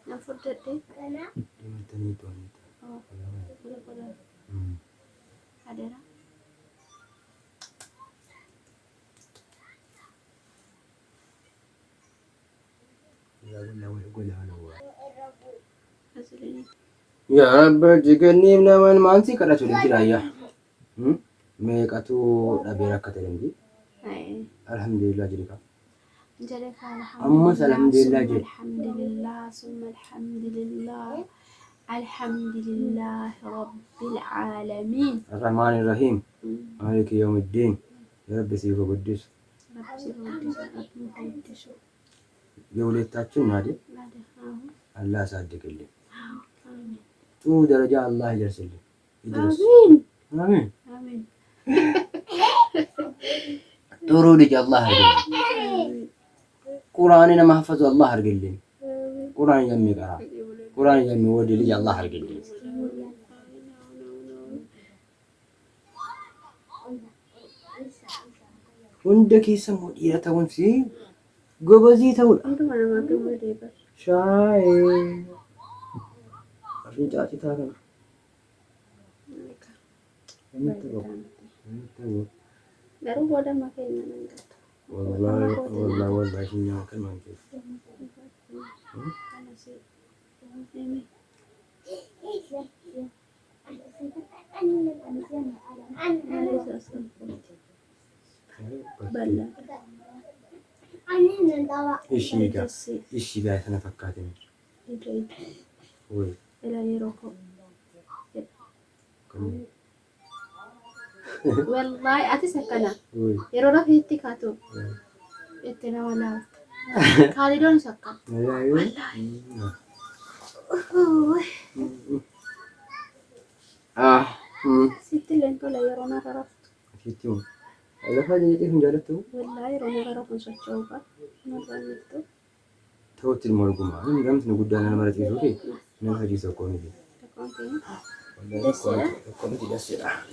Nafudde Mana? dimantani tuanita. Oh, boleh. Adera. Hasilnya. Ya Rabbi jigani naman mansi kada sudah kiraya. Meqatu dabera katalengi. Alhamdulillah jirika. جلك Amma الحمد لله alhamdulillah ثم je. الحمد لله ثم الحمد لله الحمد لله رب العالمين Ar-Rahmanir Rahim. Maliki yawmiddin. Ya Rabbi sifa quddus. የሁለታችን አይደል አላህ ያሳድግልን ጥሩ ደረጃ አላህ ይደርስልን ይድረስ አሜን አሜን ጥሩ ልጅ አላህ ያድርግልን ቁርአንን ማህፈዝ አላህ ያድርግልን ቁርአን የሚቀራ ቁርአን የሚወድ ልጅ አላህ ያድርግልን ወንደ ከሰሙ ዲያታውን ሲ ጎበዚ ተውል አንተ ማለት ነው ማለት ሻይ አፍንጫጭ ታረም Baru bodoh makanya nangkat. والله شنو كمان كيف ايش قاعد انا فكرتني وي الى يروحوا والله أتسكنا يروح في التكاتو إتنا ولا خالدون سكان والله ست لين لا يرونا عرفت ستيو هذا هذا يجي من جالته والله يرونا عرفت نسوتشوبا مرة نكتو توت المرجومة أنا قمت نقول أنا مرة تيجي أنا هجي سكوني دي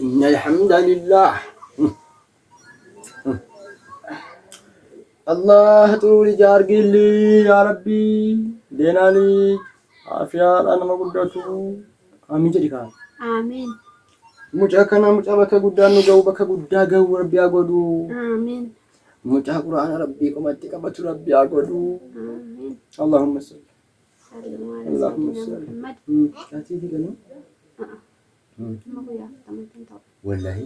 إن الحمد لله الله تقول جارجي لي يا ربي دينا لي عافية أنا ما قدرتو آمين جديك آمين مجاكنا مجابك قدام جوبك قدام جو ربي أقولو آمين مجا قرآن ربي كمتك بتو ربي أقولو آمين اللهم صل اللهم صل محمد كاتي دي كلام ما هو يا تمام تمام والله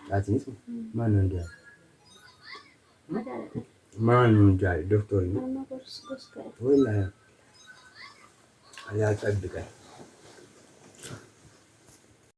كاتي اسمه ما نندى ما نندى دكتور أنا بس كده والله يا تصدق